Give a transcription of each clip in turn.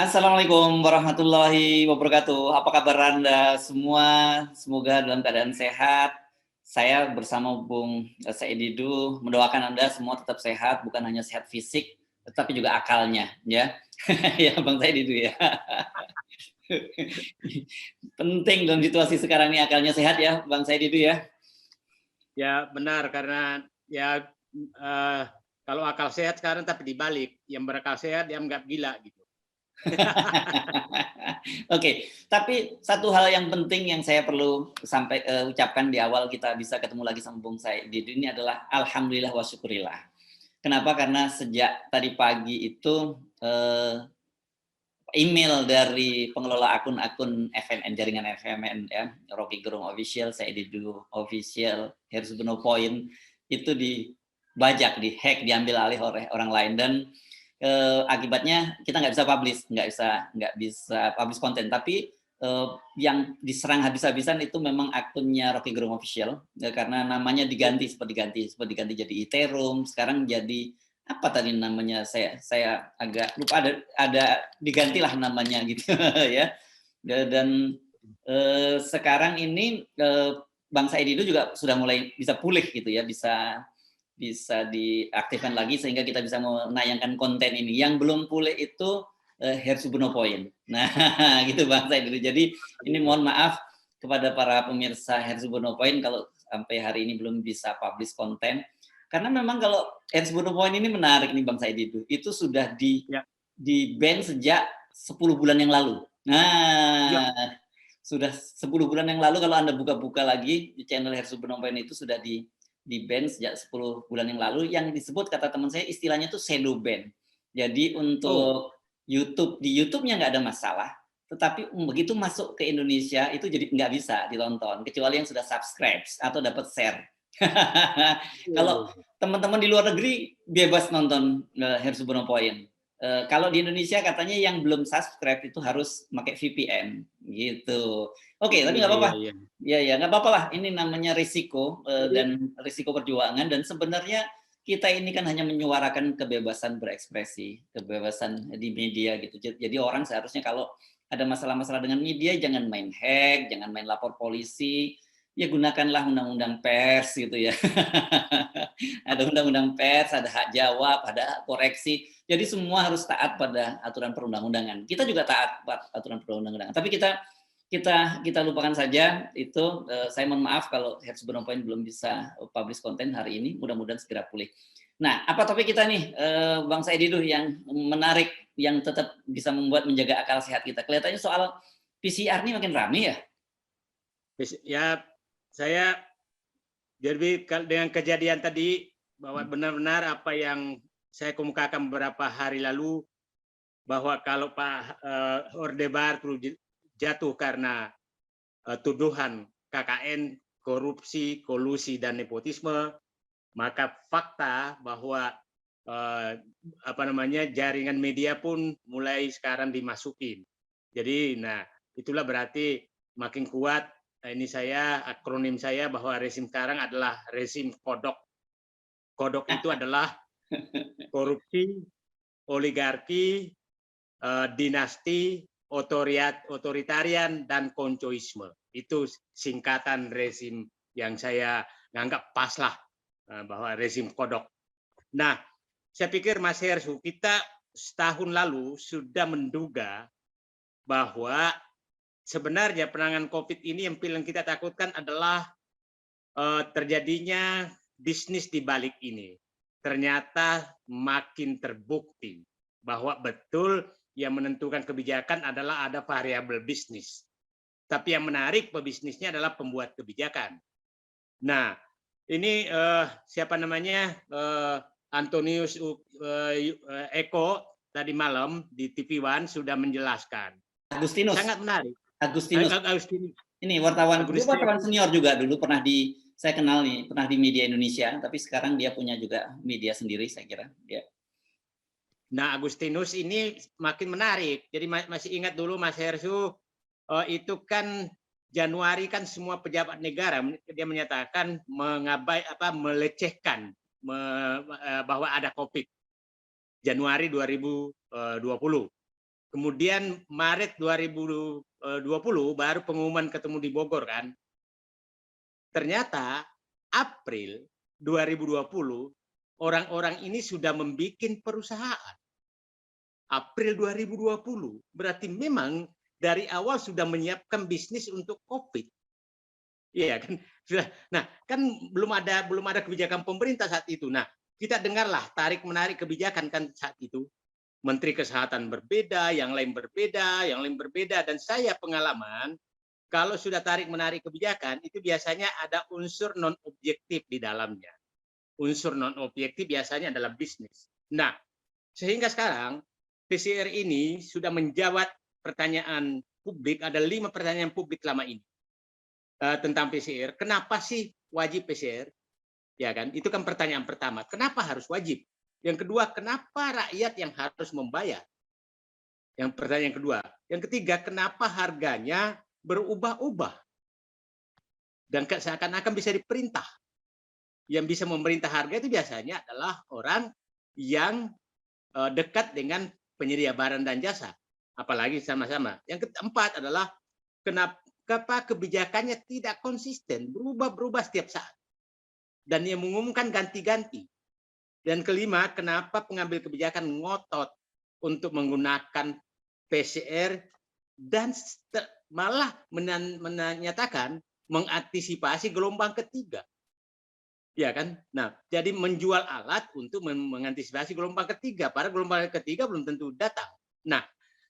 Assalamualaikum warahmatullahi wabarakatuh. Apa kabar Anda semua? Semoga dalam keadaan sehat. Saya bersama Bung Said Didu mendoakan Anda semua tetap sehat, bukan hanya sehat fisik, tetapi juga akalnya, ya. Ya, Bang Said Didu ya. Penting dalam situasi sekarang ini akalnya sehat ya, Bang Said Didu ya. Ya benar karena ya kalau akal sehat sekarang tapi dibalik, yang berakal sehat dianggap gila gitu. Oke, tapi satu hal yang penting yang saya perlu ucapkan di awal kita bisa ketemu lagi sama Bung Said Didu ini adalah alhamdulillah wa syukurillah. Kenapa? Karena sejak tadi pagi itu email dari pengelola akun-akun FNN, jaringan FNN ya, Rocky Gerung Official, Said Didu Official, Herzubno Point, itu dibajak, dihack, diambil alih oleh orang lain dan akibatnya kita nggak bisa publish konten. Tapi yang diserang habis-habisan itu memang akunnya Rocky Gerung Official karena namanya diganti jadi Iterum, sekarang jadi apa tadi namanya, saya agak lupa, ada digantilah namanya gitu ya. Dan sekarang ini Bang Said Didu juga sudah mulai bisa pulih gitu ya, bisa diaktifkan lagi sehingga kita bisa menayangkan konten ini. Yang belum pulih itu Herzubno Point. Nah, gitu Bang Said Didu. Jadi ini mohon maaf kepada para pemirsa Herzubno Point kalau sampai hari ini belum bisa publish konten. Karena memang kalau Herzubno Point ini menarik nih Bang Said Didu. Itu sudah Ya. di ban sejak 10 bulan yang lalu. Ya. Nah, sudah 10 bulan yang lalu kalau Anda buka-buka lagi di channel Herzubno Point itu sudah di ban sejak 10 bulan yang lalu, yang disebut kata teman saya istilahnya itu shadow ban. Jadi Oh. untuk YouTube, di YouTube-nya nggak ada masalah, tetapi begitu masuk ke Indonesia itu jadi nggak bisa ditonton, kecuali yang sudah subscribe atau dapat share. Kalau Oh. teman-teman di luar negeri bebas nonton Herzubno Point. Kalau di Indonesia katanya yang belum subscribe itu harus pakai VPN gitu. Oke, tapi Iya, nggak iya, apa-apa. iya. Ya, nggak apa-apa lah. Ini namanya risiko Jadi, dan risiko perjuangan, dan sebenarnya kita ini kan hanya menyuarakan kebebasan berekspresi, kebebasan di media gitu. Jadi orang seharusnya kalau ada masalah-masalah dengan media jangan main hack, jangan main lapor polisi, ya gunakanlah undang-undang pers gitu ya. Ada undang-undang pers, ada hak jawab, ada hak koreksi. Jadi semua harus taat pada aturan perundang-undangan. Kita juga taat pada aturan perundang-undangan. Tapi kita lupakan saja itu. Saya mohon maaf kalau Herzubno Point belum bisa publish konten hari ini. Mudah-mudahan segera pulih. Nah, apa topik kita nih, Bang Said Didu, yang menarik, yang tetap bisa menjaga akal sehat kita? Kelihatannya soal PCR ini makin ramai ya? ya saya jadi dengan kejadian tadi bahwa benar-benar apa yang saya kemukakan beberapa hari lalu bahwa kalau Pak Orde Baru jatuh karena tuduhan KKN, korupsi, kolusi dan nepotisme, maka fakta bahwa jaringan media pun mulai sekarang dimasukin. Jadi, nah itulah berarti makin kuat. Ini saya akronim saya bahwa rezim sekarang adalah rezim kodok. Kodok itu adalah korupsi, oligarki, dinasti, otoritarian dan koncoisme. Itu singkatan rezim yang saya nganggap pas lah, bahwa rezim kodok. Nah, saya pikir Mas Hersu, kita setahun lalu sudah menduga bahwa sebenarnya penanganan COVID ini yang paling kita takutkan adalah terjadinya bisnis di balik ini. Ternyata makin terbukti bahwa betul yang menentukan kebijakan adalah ada variabel bisnis. Tapi yang menarik pebisnisnya adalah pembuat kebijakan. Nah, ini siapa namanya, Antonius Eko tadi malam di TV One sudah menjelaskan. Agustinus. Sangat menarik. Agustinus. Agustinus. Ini wartawan, Agustinus. dia wartawan senior juga, dulu saya kenal nih, pernah di media Indonesia, tapi sekarang dia punya juga media sendiri saya kira. Ya. Nah, Agustinus ini makin menarik. Jadi masih ingat dulu Mas Hersu, itu kan Januari kan semua pejabat negara dia menyatakan melecehkan bahwa ada COVID. Januari 2020. Kemudian Maret 2020 baru pengumuman ketemu di Bogor kan. Ternyata April 2020 orang-orang ini sudah membuat perusahaan. April 2020 berarti memang dari awal sudah menyiapkan bisnis untuk COVID. Iya kan? Sudah. Nah, kan belum ada kebijakan pemerintah saat itu. Nah, kita dengarlah tarik menarik kebijakan kan saat itu. Menteri Kesehatan berbeda, yang lain berbeda, yang lain berbeda, dan saya pengalaman kalau sudah tarik menarik kebijakan itu biasanya ada unsur non objektif di dalamnya. Unsur non objektif biasanya adalah bisnis. Nah, sehingga sekarang PCR ini sudah menjawab pertanyaan publik, ada 5 pertanyaan publik lama ini tentang PCR. Kenapa sih wajib PCR? Ya kan? Itu kan pertanyaan pertama. Kenapa harus wajib? Yang kedua, kenapa rakyat yang harus membayar? Yang pertanyaan kedua. Yang ketiga, kenapa harganya berubah-ubah? Dan seakan-akan bisa diperintah. Yang bisa memerintah harga itu biasanya adalah orang yang dekat dengan penyedia barang dan jasa. Apalagi sama-sama. Yang keempat adalah kenapa kebijakannya tidak konsisten, berubah-berubah setiap saat. Dan yang mengumumkan ganti-ganti. Dan kelima, kenapa pengambil kebijakan ngotot untuk menggunakan PCR dan malah menyatakan mengantisipasi gelombang ketiga. Ya kan? Nah, jadi menjual alat untuk mengantisipasi gelombang ketiga. Padahal gelombang ketiga belum tentu datang. Nah,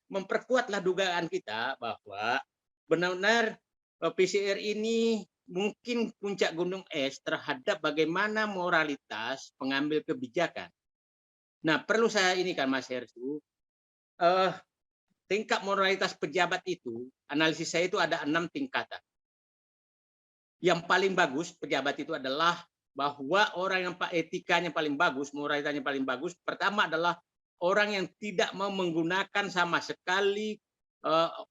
memperkuatlah dugaan kita bahwa benar-benar PCR ini mungkin puncak gunung es terhadap bagaimana moralitas pengambil kebijakan. Nah, perlu saya ini kan Mas Hersu, tingkat moralitas pejabat itu, analisis saya itu ada 6 tingkatan. Yang paling bagus pejabat itu adalah bahwa orang yang etikanya paling bagus, moralitasnya paling bagus, pertama adalah orang yang tidak mau menggunakan sama sekali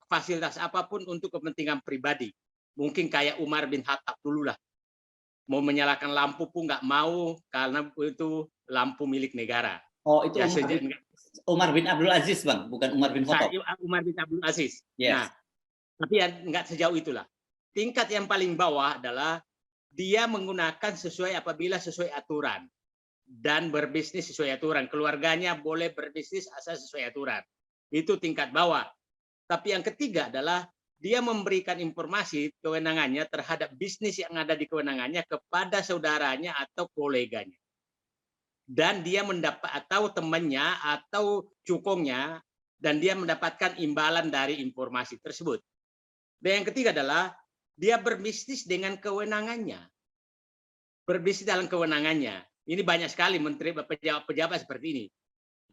fasilitas apapun untuk kepentingan pribadi. Mungkin kayak Umar bin Khattab dulu lah. Mau menyalakan lampu pun nggak mau karena itu lampu milik negara. Oh, itu Ya, Umar bin Abdul Aziz, Bang, bukan Umar bin Khattab. Umar bin Abdul Aziz. Yes. Nah, tapi ya nggak sejauh itulah. Tingkat yang paling bawah adalah dia menggunakan apabila sesuai aturan dan berbisnis sesuai aturan. Keluarganya boleh berbisnis asal sesuai aturan. Itu tingkat bawah. Tapi yang ketiga adalah dia memberikan informasi kewenangannya terhadap bisnis yang ada di kewenangannya kepada saudaranya atau koleganya. Dan dia mendapat atau temannya atau cukongnya dan dia mendapatkan imbalan dari informasi tersebut. Dan yang ketiga adalah dia berbisnis dengan kewenangannya. Berbisnis dalam kewenangannya. Ini banyak sekali menteri pejabat seperti ini.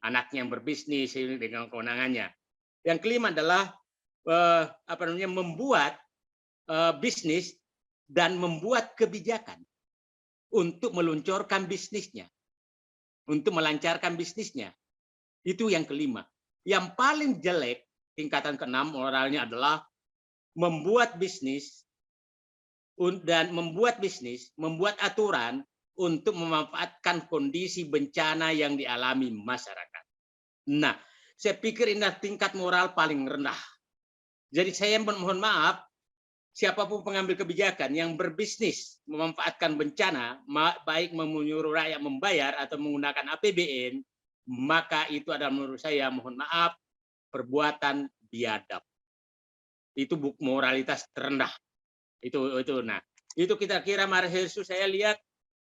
Anaknya yang berbisnis dengan kewenangannya. Yang kelima adalah membuat bisnis dan membuat kebijakan untuk meluncurkan bisnisnya, untuk melancarkan bisnisnya. Itu yang kelima. Yang paling jelek tingkatan keenam moralnya adalah membuat bisnis dan membuat aturan untuk memanfaatkan kondisi bencana yang dialami masyarakat. Nah, saya pikir ini tingkat moral paling rendah. Jadi saya mohon maaf, siapapun pengambil kebijakan yang berbisnis memanfaatkan bencana, baik menyuruh rakyat membayar atau menggunakan APBN, maka itu adalah menurut saya, mohon maaf, perbuatan biadab. Itu moralitas terendah. Itu. Nah, itu kita kira Mas Hersu, saya lihat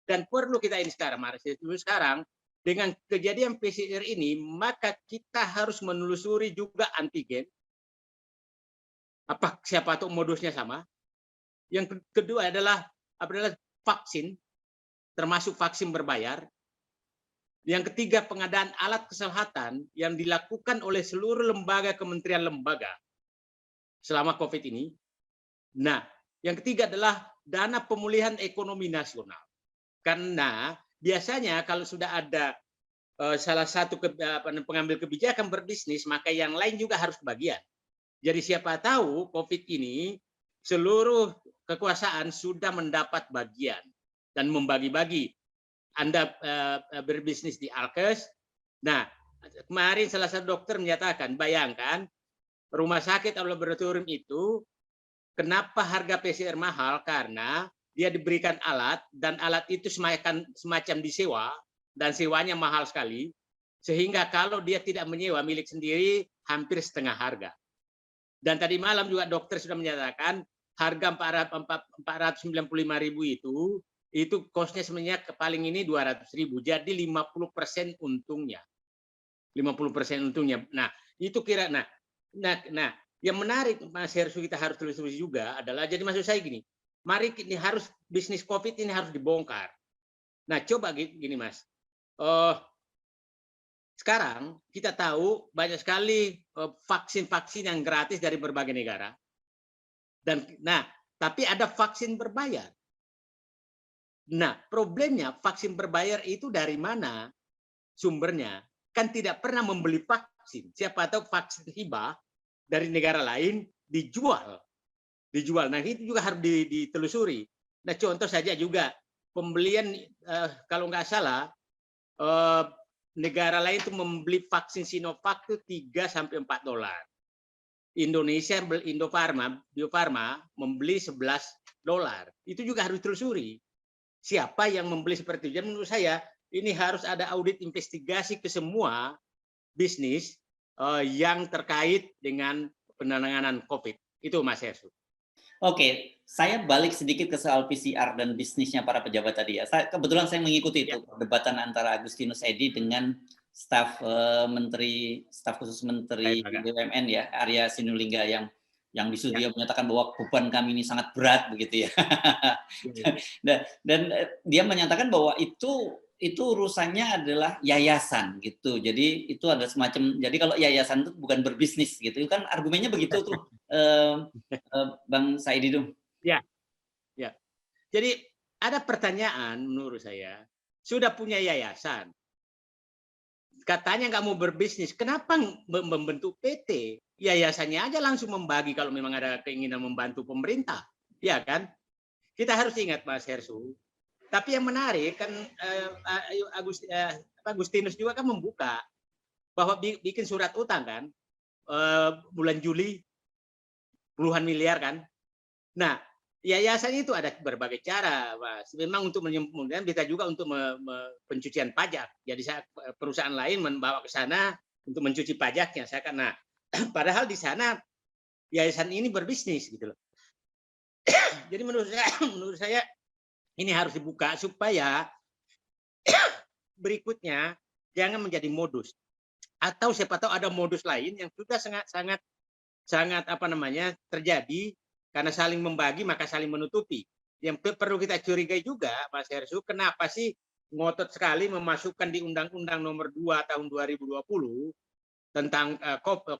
dan perlu kita ini sekarang, Mas Hersu, sekarang dengan kejadian PCR ini, maka kita harus menelusuri juga antigen. Siapa tahu modusnya sama. Yang kedua adalah vaksin, termasuk vaksin berbayar. Yang ketiga, pengadaan alat kesehatan yang dilakukan oleh seluruh lembaga, kementerian lembaga selama COVID ini. Nah, yang ketiga adalah dana pemulihan ekonomi nasional. Karena biasanya kalau sudah ada salah satu pengambil kebijakan berbisnis, maka yang lain juga harus bagian. Jadi siapa tahu COVID ini seluruh kekuasaan sudah mendapat bagian dan membagi-bagi. Anda berbisnis di Alkes, nah Kemarin salah satu dokter menyatakan, bayangkan rumah sakit atau laboratorium itu kenapa harga PCR mahal, karena dia diberikan alat dan alat itu semacam disewa dan sewanya mahal sekali, sehingga kalau dia tidak menyewa milik sendiri hampir setengah harga. Dan tadi malam juga dokter sudah menyatakan harga 495.000 itu kosnya sebenarnya paling ini 200.000, jadi 50% untungnya. 50% untungnya. Nah, itu kira nah yang menarik Mas Hersu, kita harus telusuri juga adalah, jadi maksud saya gini, mari ini harus bisnis Covid ini harus dibongkar. Nah, coba gini Mas. Sekarang kita tahu banyak sekali vaksin-vaksin yang gratis dari berbagai negara. Dan tapi ada vaksin berbayar. Nah, problemnya vaksin berbayar itu dari mana sumbernya? Kan tidak pernah membeli vaksin. Siapa tahu vaksin hibah dari negara lain dijual. Nah, itu juga harus ditelusuri. Nah, contoh saja juga pembelian kalau nggak salah negara lain itu membeli vaksin Sinovac itu $3 sampai $4. Indonesia Bio Farma membeli $11. Itu juga harus ditelusuri. Siapa yang membeli seperti itu? Jadi menurut saya ini harus ada audit investigasi ke semua bisnis yang terkait dengan penanganan COVID. Itu Mas Hersu. Oke, saya balik sedikit ke soal PCR dan bisnisnya para pejabat tadi ya. Kebetulan saya mengikuti itu perdebatan antara Agustinus Edi dengan staf khusus Menteri BUMN ya, Arya Sinulinga yang di studio menyatakan bahwa beban kami ini sangat berat begitu ya. dan dia menyatakan bahwa itu urusannya adalah yayasan gitu. Jadi itu ada semacam, jadi kalau yayasan itu bukan berbisnis gitu. Kan argumennya begitu tuh, Bang Saidi dong. Ya. Jadi ada pertanyaan menurut saya, sudah punya yayasan, katanya nggak mau berbisnis, kenapa membentuk PT? Yayasannya aja langsung membagi kalau memang ada keinginan membantu pemerintah, ya kan? Kita harus ingat Mas Hersu. Tapi yang menarik kan Agustinus juga kan membuka bahwa bikin surat utang kan bulan Juli puluhan miliar kan. Nah, yayasan itu ada berbagai cara, Mas. Memang untuk kemudian bisa juga untuk pencucian pajak. Jadi perusahaan lain membawa ke sana untuk mencuci pajaknya. Saya kan, nah, padahal di sana yayasan ini berbisnis gitu loh. Jadi menurut saya ini harus dibuka supaya berikutnya jangan menjadi modus. Atau siapa tahu ada modus lain yang sudah sangat terjadi karena saling membagi maka saling menutupi. Yang perlu kita curigai juga Mas Hersu, kenapa sih ngotot sekali memasukkan di Undang-Undang Nomor 2 Tahun 2020 tentang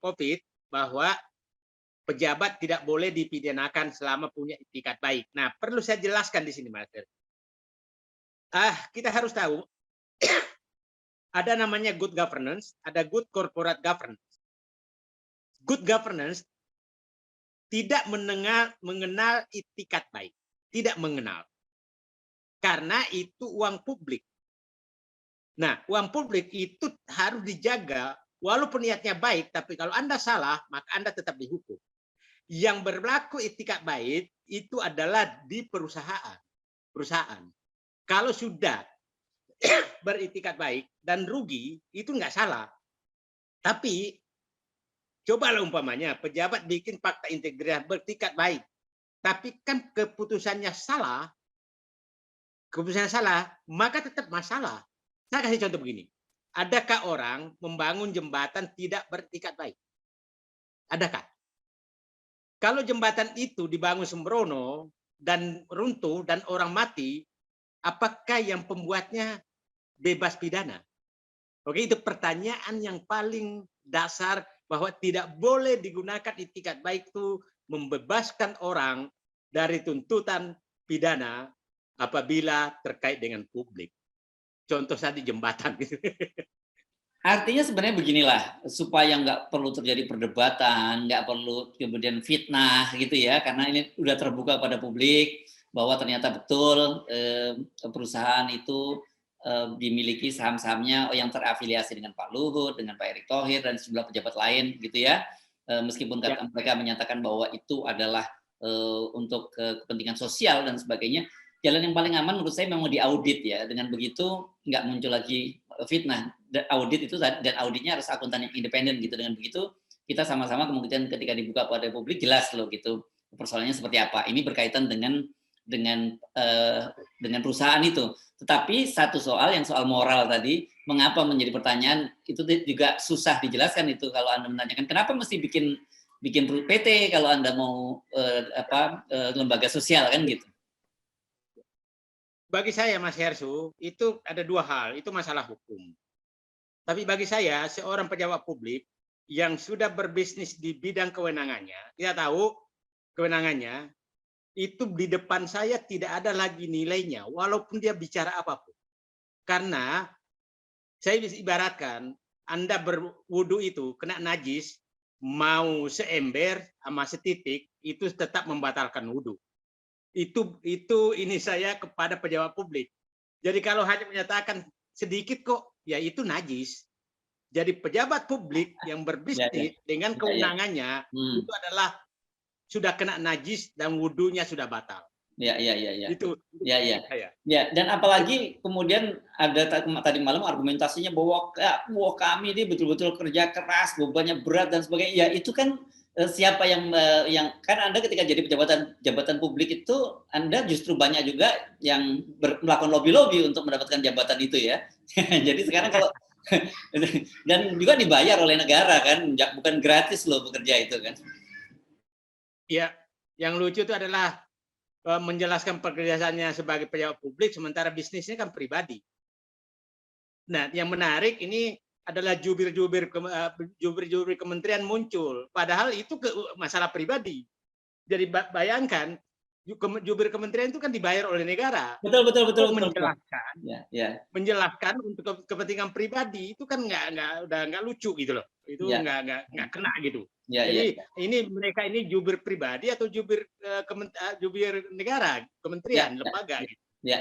COVID bahwa pejabat tidak boleh dipidanakan selama punya itikat baik. Nah, perlu saya jelaskan di sini, Mas. Kita harus tahu ada namanya good governance, ada good corporate governance. Good governance tidak mengenal itikat baik, tidak mengenal. Karena itu uang publik. Nah, uang publik itu harus dijaga walaupun niatnya baik, tapi kalau Anda salah, maka Anda tetap dihukum. Yang berlaku itikat baik itu adalah di perusahaan. Kalau sudah beritikat baik dan rugi, itu nggak salah. Tapi cobalah umpamanya pejabat bikin fakta integritas beritikat baik, tapi kan keputusannya salah, maka tetap masalah. Saya kasih contoh begini. Adakah orang membangun jembatan tidak beritikat baik? Adakah? Kalau jembatan itu dibangun sembrono dan runtuh dan orang mati, apakah yang pembuatnya bebas pidana? Oke, itu pertanyaan yang paling dasar bahwa tidak boleh digunakan itikat baik itu membebaskan orang dari tuntutan pidana apabila terkait dengan publik. Contoh tadi jembatan. Artinya sebenarnya beginilah, supaya nggak perlu terjadi perdebatan, nggak perlu kemudian fitnah gitu ya, karena ini udah terbuka pada publik bahwa ternyata betul perusahaan itu dimiliki saham-sahamnya yang terafiliasi dengan Pak Luhut, dengan Pak Erick Thohir dan sejumlah pejabat lain gitu ya. Meskipun Ya. mereka menyatakan bahwa itu adalah untuk kepentingan sosial dan sebagainya, jalan yang paling aman menurut saya memang diaudit ya. Dengan begitu nggak muncul lagi fitnah. Audit itu dan auditnya harus akuntan yang independen gitu. Dengan begitu kita sama-sama kemudian ketika dibuka pada publik jelas loh gitu persoalannya seperti apa. Ini berkaitan dengan perusahaan itu. Tetapi satu soal yang soal moral tadi, mengapa menjadi pertanyaan itu juga susah dijelaskan itu kalau Anda menanyakan kenapa mesti bikin PT kalau Anda mau lembaga sosial kan gitu. Bagi saya Mas Hersu, itu ada dua hal, itu masalah hukum. Tapi bagi saya, seorang pejabat publik yang sudah berbisnis di bidang kewenangannya, kita tahu kewenangannya, itu di depan saya tidak ada lagi nilainya, walaupun dia bicara apapun. Karena saya bisa ibaratkan, Anda berwudu itu kena najis, mau seember sama setitik, itu tetap membatalkan wudu. Itu ini saya kepada pejabat publik. Jadi kalau hanya menyatakan sedikit kok, ya itu najis. Jadi pejabat publik yang berbisnis dengan kewenangannya itu adalah sudah kena najis dan wudunya sudah batal. Ya. Itu. Ya, dan apalagi kemudian ada tadi malam argumentasinya bahwa kami ini betul-betul kerja keras, bebannya berat dan sebagainya. Ya itu kan siapa yang kan Anda ketika jadi jabatan publik itu Anda justru banyak juga yang melakukan lobby untuk mendapatkan jabatan itu ya. Jadi sekarang kalau dan juga dibayar oleh negara kan, bukan gratis loh bekerja itu kan. Ya, yang lucu itu adalah menjelaskan pekerjaannya sebagai pejabat publik sementara bisnisnya kan pribadi. Nah, yang menarik ini adalah jubir-jubir kementerian muncul, padahal itu masalah pribadi. Jadi bayangkan jubir kementerian itu kan dibayar oleh negara. Betul. Menjelaskan, menjelaskan untuk kepentingan pribadi itu kan nggak lucu gitu loh. Itu nggak kena gitu. Jadi ini mereka ini jubir pribadi atau jubir negara, kementerian, lembaga gitu. Ya.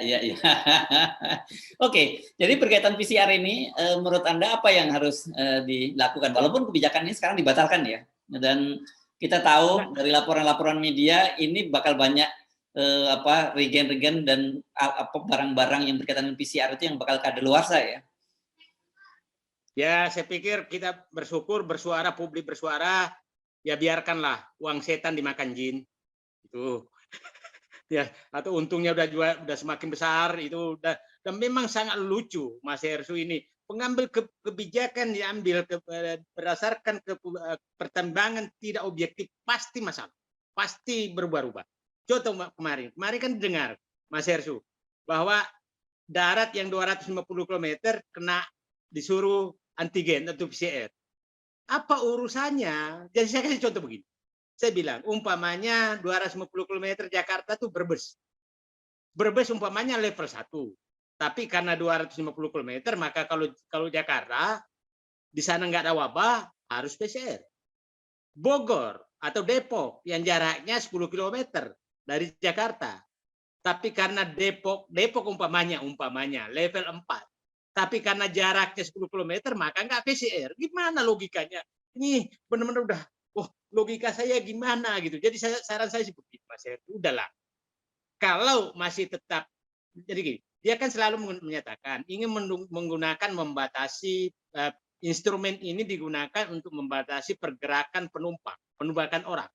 Oke, jadi berkaitan PCR ini, menurut Anda apa yang harus dilakukan? Walaupun kebijakan ini sekarang dibatalkan ya, dan kita tahu dari laporan-laporan media ini bakal banyak regen dan barang-barang yang berkaitan dengan PCR itu yang bakal kadaluarsa ya. Ya, saya pikir kita bersuara, publik bersuara, ya biarkanlah uang setan dimakan jin. Itu. Ya, atau untungnya udah semakin besar itu dan memang sangat lucu Mas Hersu ini pengambil kebijakan diambil berdasarkan pertimbangan tidak objektif pasti masalah, pasti berubah-ubah. Contoh kemarin kan dengar Mas Hersu bahwa darat yang 250 km kena disuruh antigen atau PCR. Apa urusannya? Jadi saya kasih contoh begini. Saya bilang, umpamanya 250 km Jakarta tuh Brebes. Brebes umpamanya level 1. Tapi karena 250 km, maka kalau Jakarta, di sana nggak ada wabah, harus PCR. Bogor atau Depok, yang jaraknya 10 km dari Jakarta. Tapi karena Depok umpamanya level 4. Tapi karena jaraknya 10 km, maka nggak PCR. Gimana logikanya? Ini benar-benar udah logika saya gimana gitu. Jadi saran saya seperti itu, Mas Hersu, udahlah. Kalau masih tetap jadi gini, dia kan selalu menyatakan ingin menggunakan membatasi instrumen ini digunakan untuk membatasi pergerakan penumpangan orang.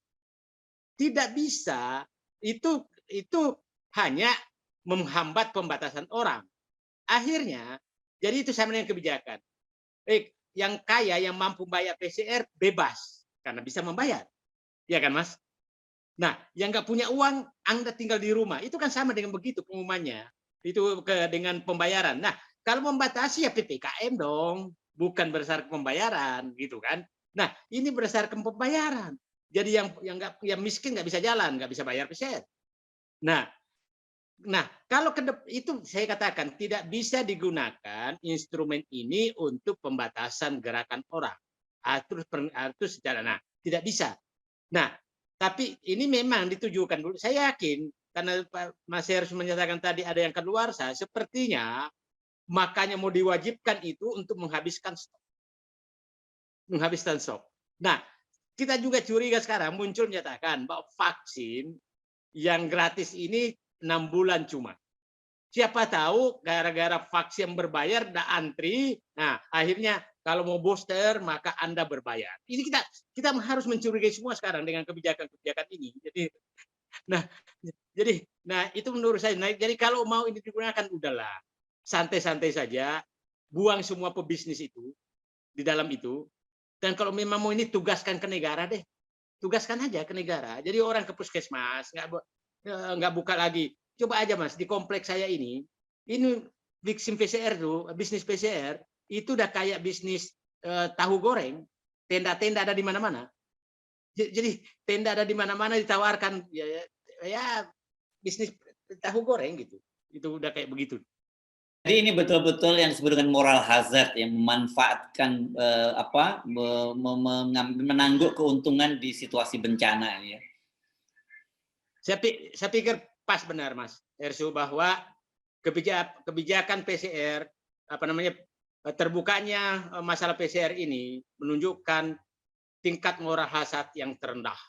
Tidak bisa, itu hanya menghambat pembatasan orang. Akhirnya, jadi itu sama dengan kebijakan. Yang kaya, yang mampu bayar PCR bebas karena bisa membayar, ya kan Mas? Nah, yang nggak punya uang, Anda tinggal di rumah, itu kan sama dengan begitu pengumumannya, itu dengan pembayaran. Nah, kalau membatasi ya PPKM dong, bukan berdasarkan pembayaran, gitu kan? Nah, ini berdasarkan pembayaran. Jadi yang miskin nggak bisa jalan, nggak bisa bayar PCR. Nah, kalau itu saya katakan tidak bisa digunakan instrumen ini untuk pembatasan gerakan orang. Harus secara tidak bisa. Nah, tapi ini memang ditujukan dulu. Saya yakin karena Mas Hersu menyatakan tadi ada yang keluar, sepertinya makanya mau diwajibkan itu untuk menghabiskan stok. Menghabiskan stok. Nah, kita juga curiga sekarang muncul menyatakan bahwa vaksin yang gratis ini 6 bulan cuma. Siapa tahu gara-gara vaksin yang berbayar udah antri, nah akhirnya kalau mau booster maka Anda berbayar. Ini kita harus mencurigai semua sekarang dengan kebijakan-kebijakan ini. Nah, nah itu menurut saya. Nah, jadi kalau mau ini digunakan udahlah, santai-santai saja, buang semua pebisnis itu di dalam itu. Dan kalau memang mau ini tugaskan ke negara deh, tugaskan aja ke negara. Jadi orang ke puskesmas nggak buka lagi. Coba aja Mas, di kompleks saya ini vaksin PCR tuh, bisnis PCR itu udah kayak bisnis tahu goreng, tenda-tenda ada di mana-mana. Jadi tenda ada di mana-mana ditawarkan ya bisnis tahu goreng gitu. Itu udah kayak begitu. Jadi ini betul-betul yang disebut dengan moral hazard, yang memanfaatkan menangguk keuntungan di situasi bencana ya. Saya pikir pas benar Mas Ersu bahwa kebijakan PCR terbukanya masalah PCR ini menunjukkan tingkat moral hazard yang terendah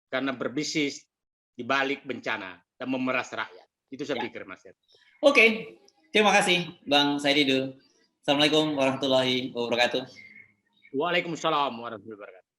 karena berbisnis di balik bencana dan memeras rakyat. Itu saya pikir Mas Ersu. Oke, terima kasih Bang Said Didu. Assalamualaikum warahmatullahi wabarakatuh. Waalaikumsalam warahmatullahi wabarakatuh.